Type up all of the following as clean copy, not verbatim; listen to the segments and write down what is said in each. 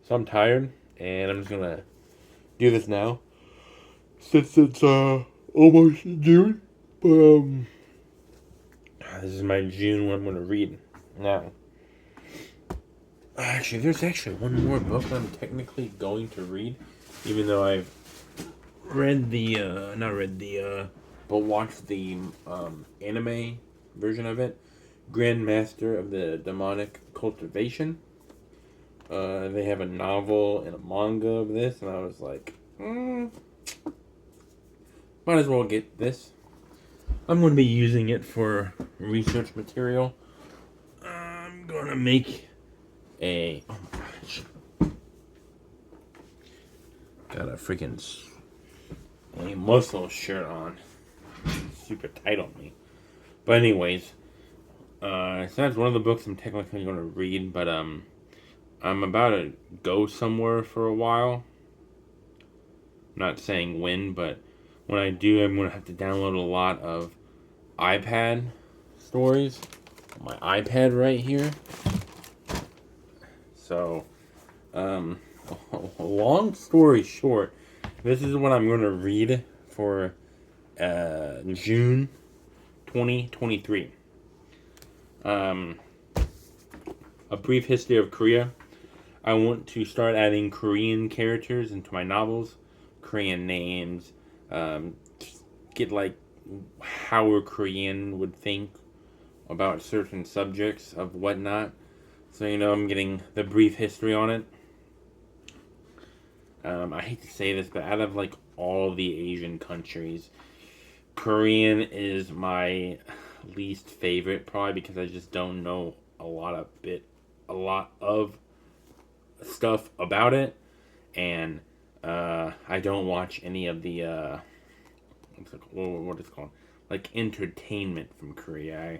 So I'm tired, and I'm just gonna do this now since it's almost June. But this is my June one I'm gonna read now. Actually, there's actually one more book I'm technically going to read, even though I've read the not read the but watched the anime version of it, Grandmaster of the Demonic Cultivation. They have a novel and a manga of this, and I was like, might as well get this. I'm going to be using it for research material. I'm going to make a... Oh my gosh. Got a freaking a muscle shirt on. Super tight on me. But anyways, so that's one of the books I'm technically going to read, but I'm about to go somewhere for a while. Not saying when, but when I do, I'm going to have to download a lot of iPad stories on my iPad right here. So, long story short, this is what I'm going to read for June 2023. A brief history of Korea. I want to start adding Korean characters into my novels, Korean names, get like how a Korean would think about certain subjects of whatnot. So, I'm getting the brief history on it. I hate to say this, but out of like all the Asian countries, Korean is my least favorite, probably because I just don't know a lot of stuff about it, and I don't watch any of the what is it called, like entertainment from Korea.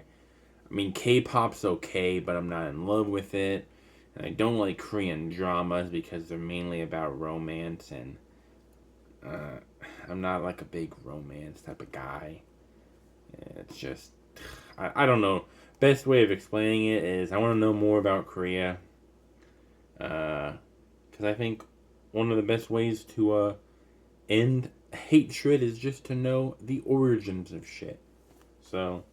I mean, K-pop's okay, but I'm not in love with it. And I don't like Korean dramas because they're mainly about romance, and I'm not like a big romance type of guy. It's just, I don't know. Best way of explaining it is I want to know more about Korea. Because I think one of the best ways to end hatred is just to know the origins of shit. So,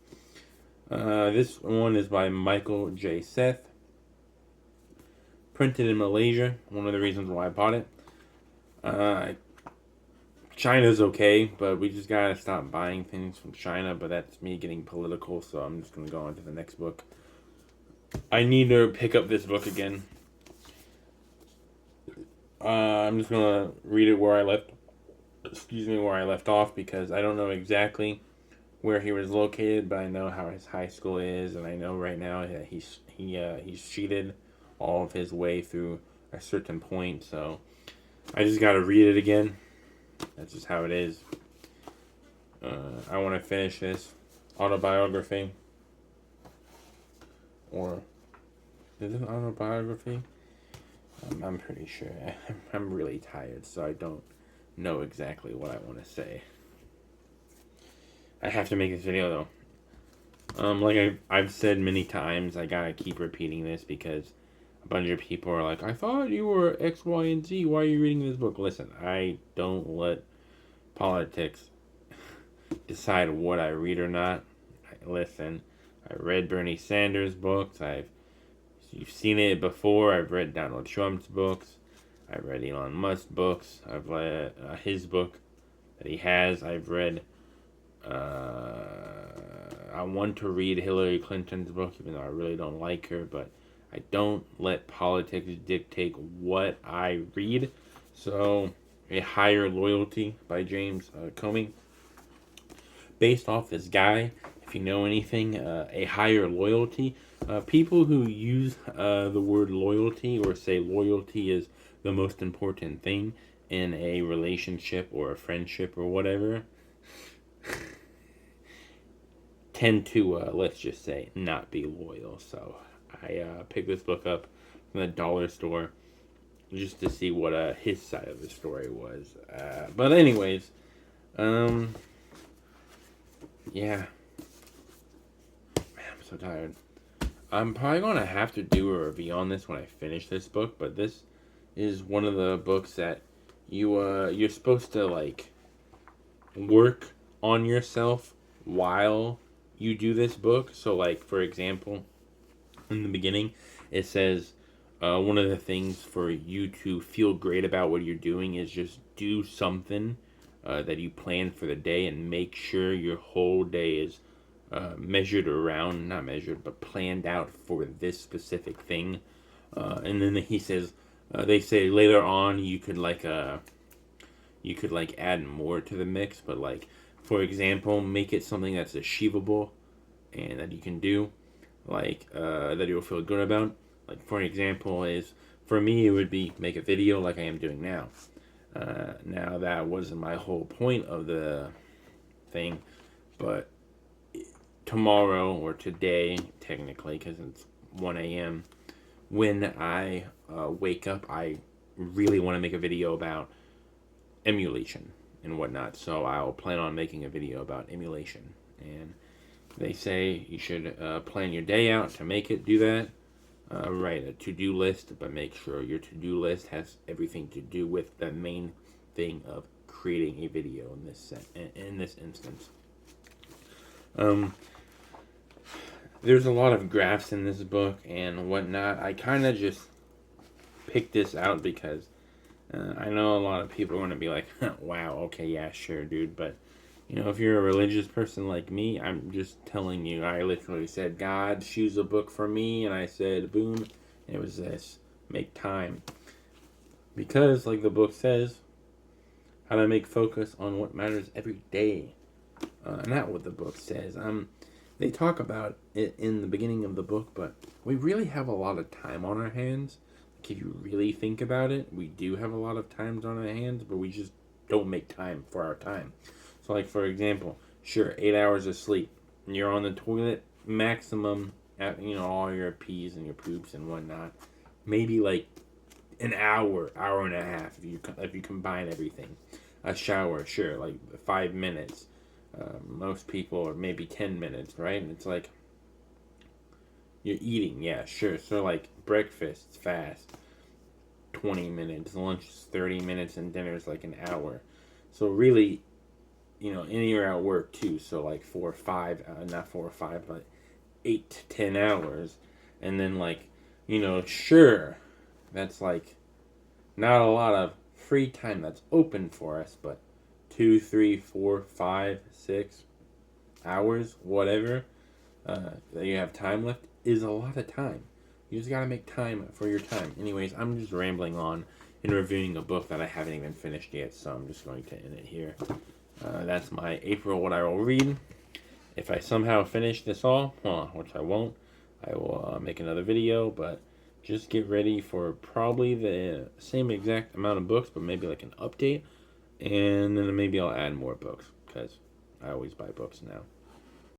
this one is by Michael J. Seth. Printed in Malaysia. One of the reasons why I bought it. China's okay, but we just gotta stop buying things from China. But that's me getting political, so I'm just gonna go on to the next book. I need to pick up this book again. I'm just gonna read it where I left. Where I left off, because I don't know exactly where he was located, but I know how his high school is, and I know right now that he's cheated all of his way through a certain point. So I just gotta read it again. That's just how it is. I want to finish this autobiography, or is it an autobiography? I'm pretty sure. I'm really tired, so I don't know exactly what I want to say. I have to make this video though. Like I've said many times, I gotta keep repeating this because a bunch of people are like, I thought you were X, Y, and Z. Why are you reading this book? Listen, I don't let politics decide what I read or not. I read Bernie Sanders books. You've seen it before. I've read Donald Trump's books. I've read Elon Musk's books. I've read his book that he has. I've read. I want to read Hillary Clinton's book, even though I really don't like her. But I don't let politics dictate what I read. So, A Higher Loyalty by James Comey. Based off this guy, if you know anything, A Higher Loyalty. People who use the word loyalty or say loyalty is the most important thing in a relationship or a friendship or whatever tend to, let's just say, not be loyal. So I picked this book up from the dollar store just to see what his side of the story was. But anyways, yeah. Man, I'm so tired. I'm probably going to have to do a review on this when I finish this book, but this is one of the books that you're supposed to like work on yourself while you do this book. So like for example, in the beginning, it says one of the things for you to feel great about what you're doing is just do something that you plan for the day and make sure your whole day is measured around, not measured, but planned out for this specific thing. And then he says, they say later on you could like add more to the mix, but like for example, make it something that's achievable and that you can do, like that you'll feel good about. Like for example, is for me it would be make a video like I am doing now. Now that wasn't my whole point of the thing, but tomorrow or today, technically, because it's 1 a.m., when I wake up, I really want to make a video about emulation and whatnot. So I'll plan on making a video about emulation. And they say you should plan your day out to make it, do that. Write a to-do list, but make sure your to-do list has everything to do with the main thing of creating a video in this instance. There's a lot of graphs in this book and whatnot. I kind of just picked this out because I know a lot of people are going to be like, wow, okay, yeah, sure, dude. But, you know, if you're a religious person like me, I'm just telling you, I literally said, God, choose a book for me. And I said, boom, and it was this, make time. Because, like the book says, how to make focus on what matters every day. Not what the book says. They talk about it in the beginning of the book, but we really have a lot of time on our hands. Like if you really think about it, we do have a lot of times on our hands, but we just don't make time for our time. So like for example, sure, 8 hours of sleep. And you're on the toilet maximum at, you know, all your pees and your poops and whatnot. Maybe like an hour, hour and a half if you combine everything. A shower, sure, like 5 minutes. Most people are maybe 10 minutes, right? And it's like, you're eating, yeah, sure. So like breakfast's fast, 20 minutes, lunch is 30 minutes, and dinner's like an hour. So really, you know, and you're at work too. So like 4 or 5, not 4 or 5, but 8 to 10 hours. And then like, you know, sure, that's like not a lot of free time that's open for us, but 2, 3, 4, 5, 6 hours, whatever, that you have time left is a lot of time. You just gotta make time for your time. Anyways, I'm just rambling on and reviewing a book that I haven't even finished yet, so I'm just going to end it here. That's my April What I Will Read. If I somehow finish this all, which I won't, I will make another video, but just get ready for probably the same exact amount of books, but maybe like an update. And then maybe I'll add more books, because I always buy books now.